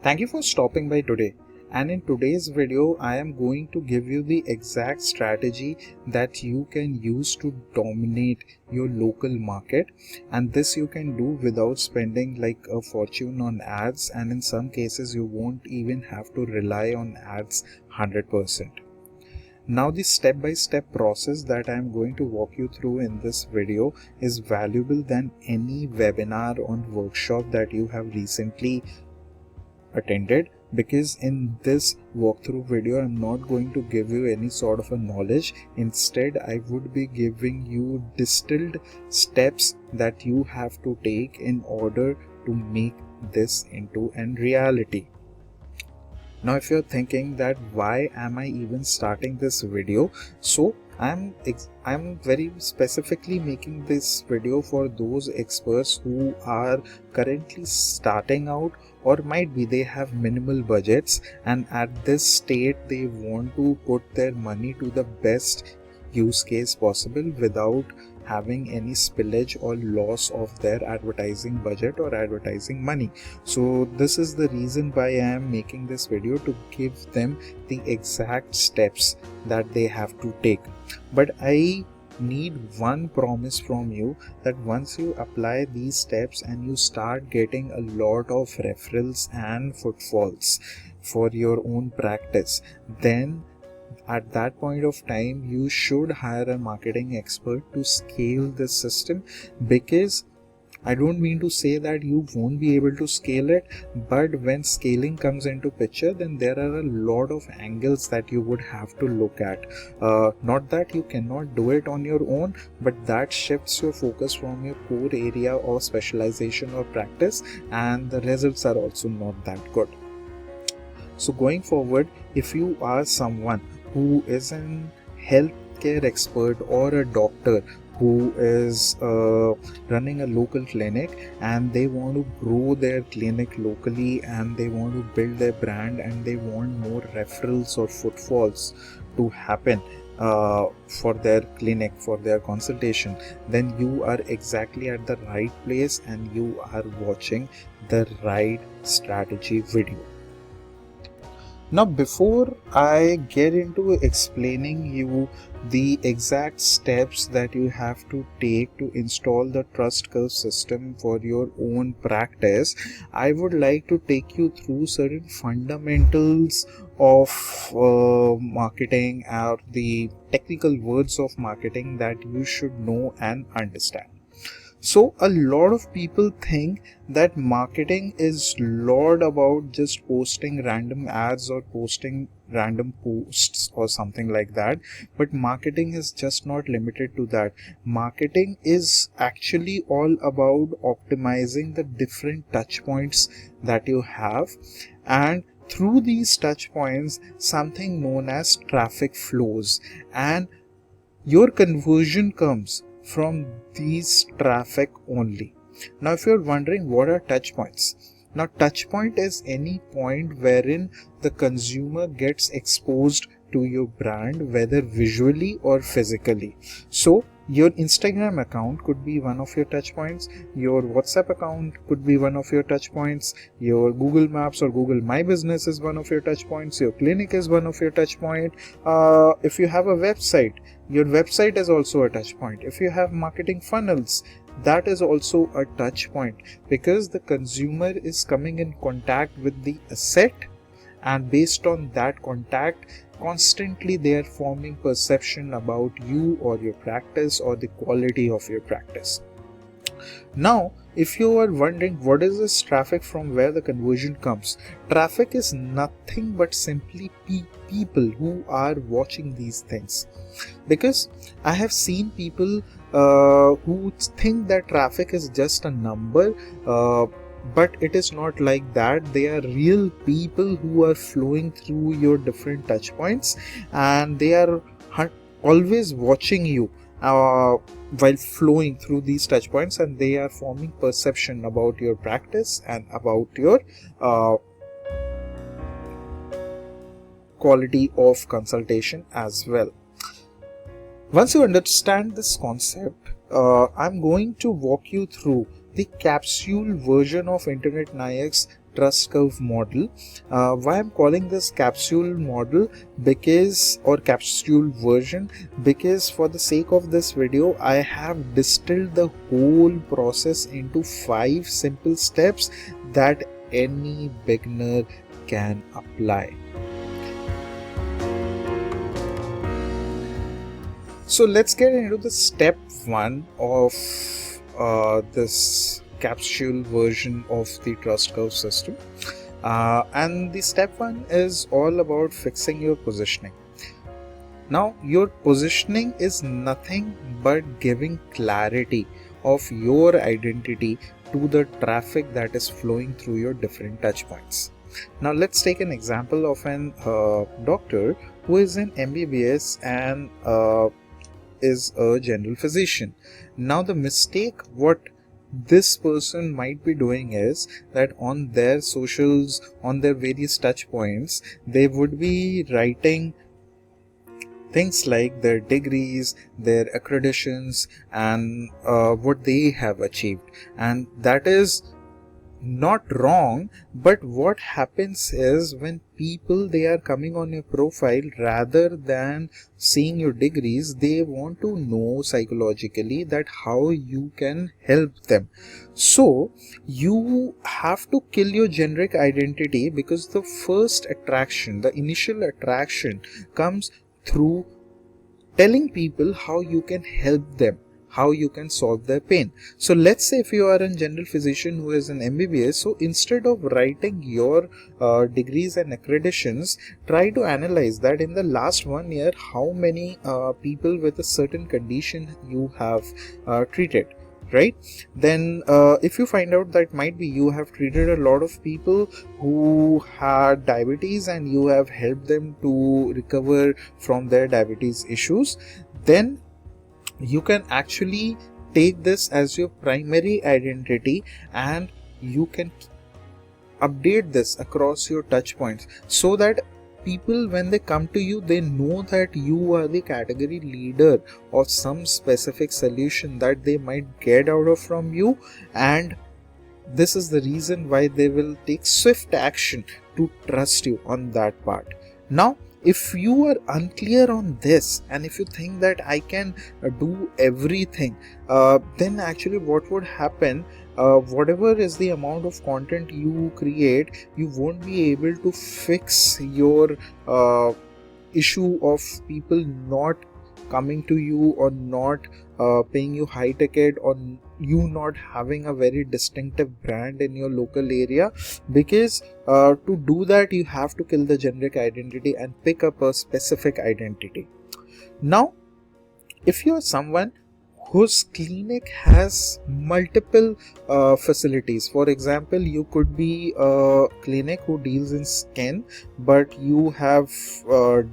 Thank you for stopping by today. And in today's video, I am going to give you the exact strategy that you can use to dominate your local market. And this you can do without spending like a fortune on ads. And in some cases, you won't even have to rely on ads 100%. Now the step-by-step process that I am going to walk you through in this video is valuable than any webinar or workshop that you have recently attended, because in this walkthrough video I'm not going to give you any sort of a knowledge. Instead, I would be giving you distilled steps that you have to take in order to make this into a reality. Now if you're thinking that why am I even starting this video, so I'm very specifically making this video for those experts who are currently starting out, or might be they have minimal budgets, and at this state they want to put their money to the best use case possible without having any spillage or loss of their advertising budget or advertising money. So this is the reason why I am making this video, to give them the exact steps that they have to take. But I need one promise from you, that once you apply these steps and you start getting a lot of referrals and footfalls for your own practice, then at that point of time you should hire a marketing expert to scale this system. Because I don't mean to say that you won't be able to scale it, but when scaling comes into picture, then there are a lot of angles that you would have to look at. Not that you cannot do it on your own, but that shifts your focus from your core area of specialization or practice, and the results are also not that good. So going forward, if you are someone who is an healthcare expert or a doctor who is running a local clinic, and they want to grow their clinic locally, and they want to build their brand, and they want more referrals or footfalls to happen for their clinic, for their consultation, then you are exactly at the right place and you are watching the right strategy video. Now before I get into explaining you the exact steps that you have to take to install the trust curve system for your own practice, I would like to take you through certain fundamentals of marketing, or the technical words of marketing that you should know and understand. So a lot of people think that marketing is lot about just posting random ads or posting random posts or something like that. But marketing is just not limited to that. Marketing is actually all about optimizing the different touch points that you have, and through these touch points something known as traffic flows, and your conversion comes from these traffic only. Now if you're wondering what are touch points, now touch point is any point wherein the consumer gets exposed to your brand, whether visually or physically. So your Instagram account could be one of your touch points, your WhatsApp account could be one of your touch points, your Google Maps or Google My Business is one of your touch points, your clinic is one of your touch point. If you have a website, your website is also a touch point. If you have marketing funnels, that is also a touch point, because the consumer is coming in contact with the asset, and based on that contact, constantly they are forming perception about you or your practice or the quality of your practice. Now if you are wondering what is this traffic, from where the conversion comes, traffic is nothing but simply people who are watching these things. Because I have seen people who think that traffic is just a number, but it is not like that. They are real people who are flowing through your different touch points, and they are always watching you while flowing through these touch points, and they are forming perception about your practice and about your quality of consultation as well. Once you understand this concept, I'm going to walk you through the capsule version of Internet Nayak's trust curve model. Why I'm calling this capsule model, because, or capsule version, because for the sake of this video I have distilled the whole process into 5 simple steps that any beginner can apply. So let's get into the step 1 of this capsule version of the trust curve system. And the step 1 is all about fixing your positioning. Now, your positioning is nothing but giving clarity of your identity to the traffic that is flowing through your different touch points. Now, let's take an example of an doctor who is an MBBS and is a general physician. Now, the mistake what this person might be doing is that on their socials, on their various touch points, they would be writing things like their degrees, their accreditations, and what they have achieved. And that is not wrong, but what happens is when people, they are coming on your profile, rather than seeing your degrees, they want to know psychologically that how you can help them. So you have to kill your generic identity, because the first attraction, the initial attraction, comes through telling people how you can help them, how you can solve their pain. So let's say if you are a general physician who is an MBBS, so instead of writing your degrees and accreditations, try to analyze that in the last 1 year how many people with a certain condition you have treated, right? Then if you find out that might be you have treated a lot of people who had diabetes and you have helped them to recover from their diabetes issues, then you can actually take this as your primary identity and you can update this across your touch points, so that people, when they come to you, they know that you are the category leader of some specific solution that they might get out of from you, and this is the reason why they will take swift action to trust you on that part. Now, if you are unclear on this and if you think that I can do everything, then actually what would happen, whatever is the amount of content you create, you won't be able to fix your issue of people not coming to you or not paying you high ticket, or you not having a very distinctive brand in your local area. Because to do that, you have to kill the generic identity and pick up a specific identity. Now, if you are someone whose clinic has multiple facilities, for example, you could be a clinic who deals in skin, but you have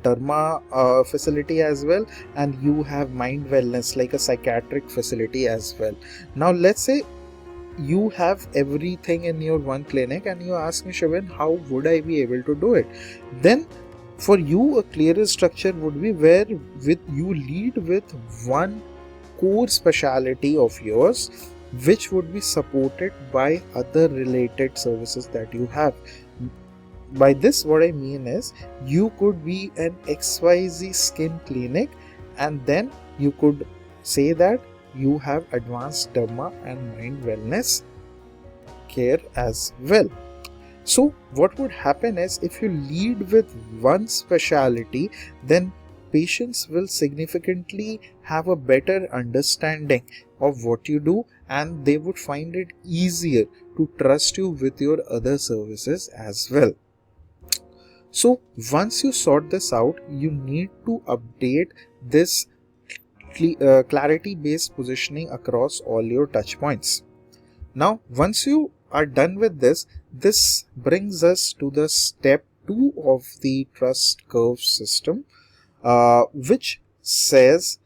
derma facility as well, and you have mind wellness like a psychiatric facility as well. Now let's say you have everything in your one clinic and you ask me, Shivan, how would I be able to do it? Then for you, a clearer structure would be where with you lead with one core speciality of yours, which would be supported by other related services that you have. By this, what I mean is, you could be an XYZ skin clinic, and then you could say that you have advanced derma and mind wellness care as well. So what would happen is, if you lead with one speciality, then patients will significantly have a better understanding of what you do, and they would find it easier to trust you with your other services as well. So once you sort this out, you need to update this clarity based positioning across all your touch points. Now once you are done with this, this brings us to the step 2 of the trust curve system, which says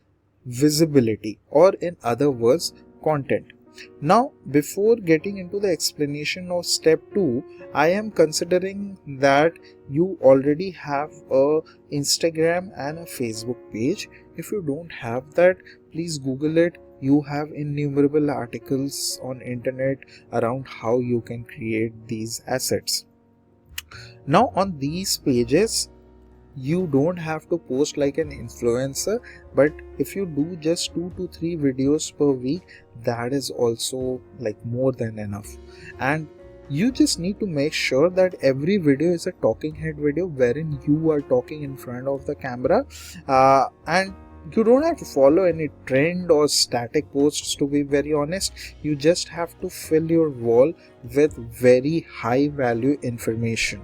visibility, or in other words, content. Now, before getting into the explanation of step 2, I am considering that you already have a Instagram and a Facebook page. If you don't have that, please Google it, you have innumerable articles on internet around how you can create these assets. Now on these pages, you don't have to post like an influencer, but if you do just 2 to 3 videos per week, that is also like more than enough. And you just need to make sure that every video is a talking head video wherein you are talking in front of the camera, and you don't have to follow any trend or static posts. To be very honest, you just have to fill your wall with very high value information,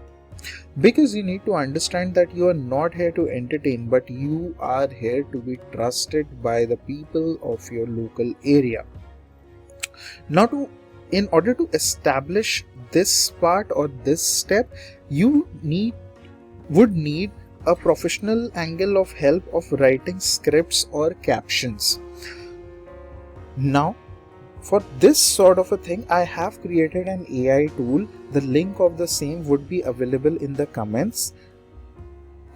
because you need to understand that you are not here to entertain, but you are here to be trusted by the people of your local area. Now, in order to establish this part or this step, you would need a professional angle of help of writing scripts or captions. Now, for this sort of a thing, I have created an AI tool. The link of the same would be available in the comments.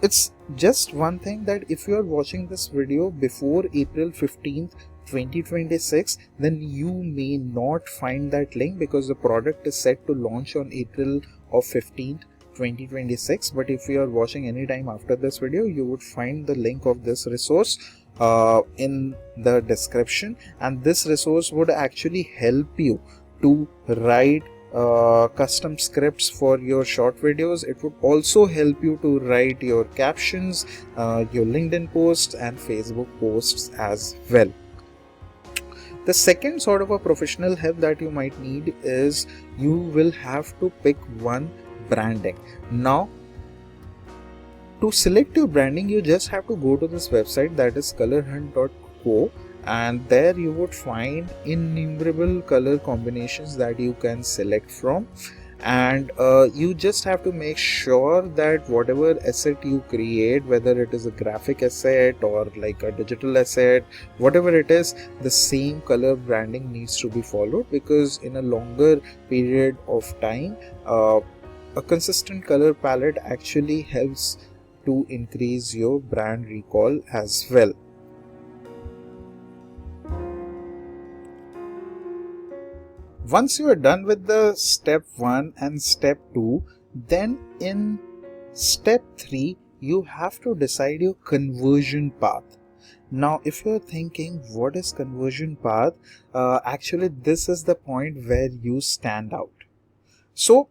It's just one thing that if you are watching this video before April 15th, 2026, then you may not find that link, because the product is set to launch on April of 15th, 2026. But if you are watching anytime after this video, you would find the link of this resource in the description, and this resource would actually help you to write custom scripts for your short videos. It would also help you to write your captions, your LinkedIn posts and Facebook posts as well. The second sort of a professional help that you might need is you will have to pick one branding. Now, to select your branding, you just have to go to this website, that is colorhunt.co, and there you would find innumerable color combinations that you can select from. And you just have to make sure that whatever asset you create, whether it is a graphic asset or like a digital asset, whatever it is, the same color branding needs to be followed, because in a longer period of time, a consistent color palette actually helps to increase your brand recall as well. Once you are done with the step 1 and step 2, then in step 3, you have to decide your conversion path. Now, if you're thinking what is conversion path, actually this is the point where you stand out. So,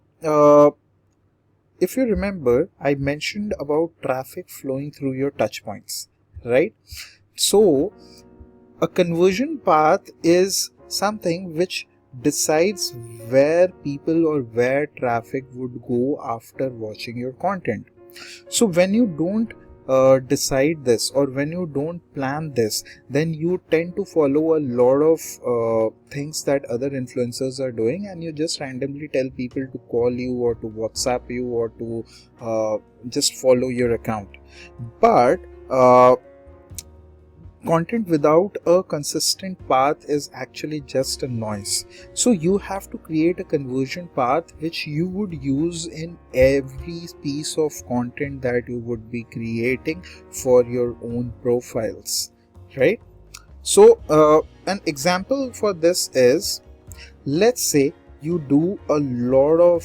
if you remember, I mentioned about traffic flowing through your touch points, right? So, a conversion path is something which decides where people or where traffic would go after watching your content. So when you don't decide this, or when you don't plan this, then you tend to follow a lot of things that other influencers are doing, and you just randomly tell people to call you or to WhatsApp you or to just follow your account. But content without a consistent path is actually just a noise. So you have to create a conversion path which you would use in every piece of content that you would be creating for your own profiles, right? So an example for this is, let's say you do a lot of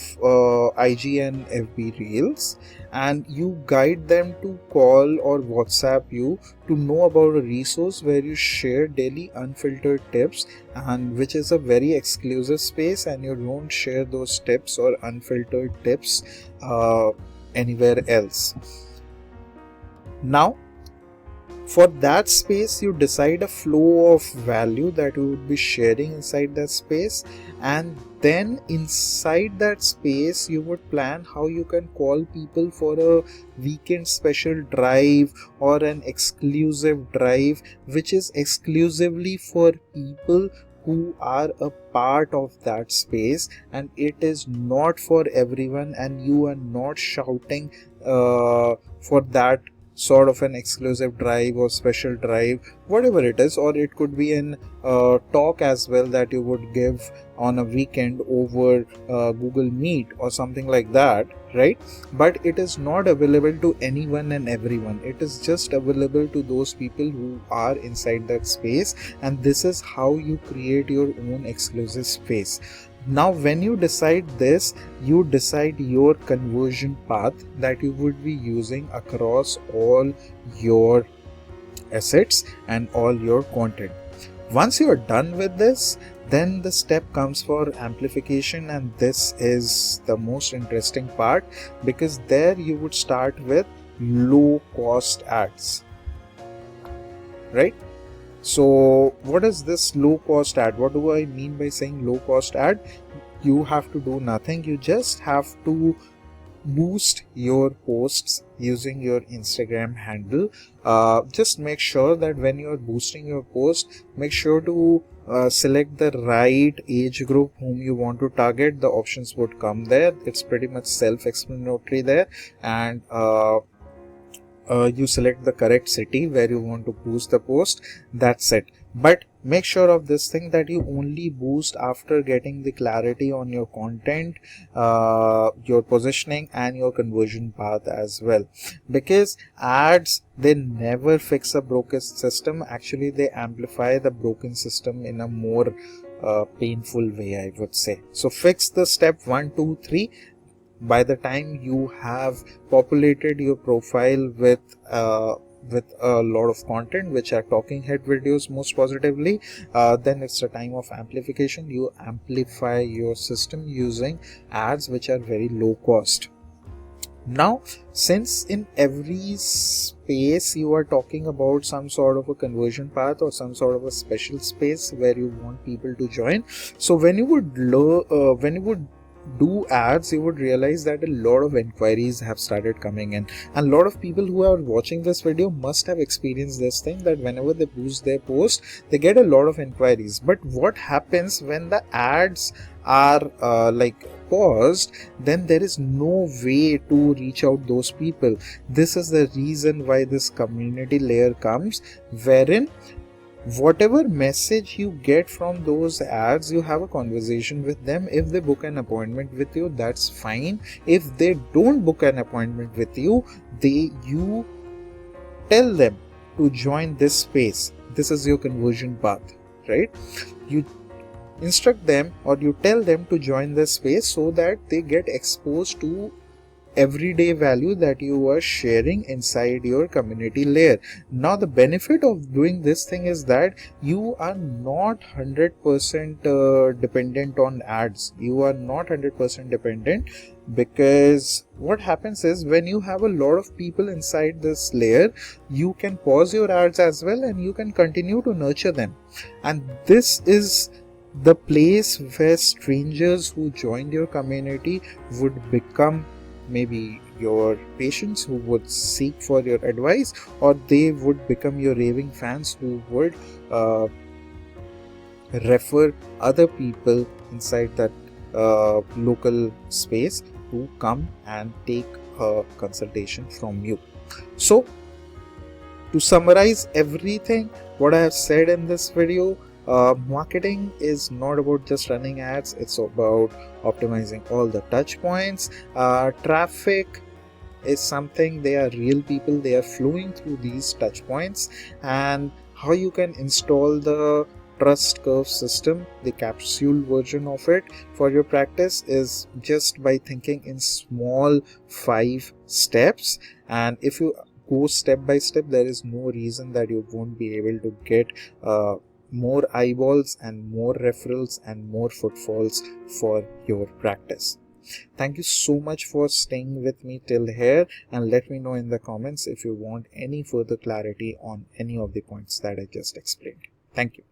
IG and FB reels, and you guide them to call or WhatsApp you to know about a resource where you share daily unfiltered tips, and which is a very exclusive space, and you don't share those tips or unfiltered tips anywhere else. Now, for that space, you decide a flow of value that you would be sharing inside that space, and then inside that space you would plan how you can call people for a weekend special drive or an exclusive drive, which is exclusively for people who are a part of that space, and it is not for everyone, and you are not shouting for that sort of an exclusive drive or special drive, whatever it is, or it could be an talk as well that you would give on a weekend over Google Meet or something like that, right? But it is not available to anyone and everyone. It is just available to those people who are inside that space, and this is how you create your own exclusive space. Now when you decide this, you decide your conversion path that you would be using across all your assets and all your content. Once you are done with this, then the step comes for amplification, and this is the most interesting part, because there you would start with low cost ads, right? So what is this low cost ad? What do I mean by saying low cost ad? You have to do nothing. You just have to boost your posts using your Instagram handle. Just make sure that when you are boosting your post, make sure to select the right age group whom you want to target. The options would come there. It's pretty much self-explanatory there, and you select the correct city where you want to boost the post. That's it. But make sure of this thing that you only boost after getting the clarity on your content, your positioning and your conversion path as well, because ads, they never fix a broken system. Actually, they amplify the broken system in a more painful way, I would say. So fix the step 1, 2, 3. By the time you have populated your profile with a lot of content which are talking head videos most positively, then it's a time of amplification. You amplify your system using ads which are very low cost. Now, since in every space you are talking about some sort of a conversion path or some sort of a special space where you want people to join, so when you would do ads, you would realize that a lot of inquiries have started coming in, and a lot of people who are watching this video must have experienced this thing, that whenever they boost their post, they get a lot of inquiries. But what happens when the ads are paused? Then there is no way to reach out those people. This is the reason why this community layer comes, wherein whatever message you get from those ads, you have a conversation with them. If they book an appointment with you, that's fine. If they don't book an appointment with you, you tell them to join this space. This is your conversion path, right? You instruct them or you tell them to join this space so that they get exposed to everyday value that you are sharing inside your community layer. Now the benefit of doing this thing is that you are not 100% dependent on ads. You are not 100% dependent, because what happens is when you have a lot of people inside this layer, you can pause your ads as well and you can continue to nurture them. And this is the place where strangers who joined your community would become maybe your patients who would seek for your advice, or they would become your raving fans who would refer other people inside that local space to come and take a consultation from you. So to summarize everything what I have said in this video, marketing is not about just running ads. It's about optimizing all the touch points. Traffic is something, they are real people, they are flowing through these touch points. And how you can install the trust curve system, the capsule version of it for your practice, is just by thinking in small 5 steps. And if you go step by step, there is no reason that you won't be able to get more eyeballs and more referrals and more footfalls for your practice. Thank you so much for staying with me till here, and let me know in the comments if you want any further clarity on any of the points that I just explained. Thank you.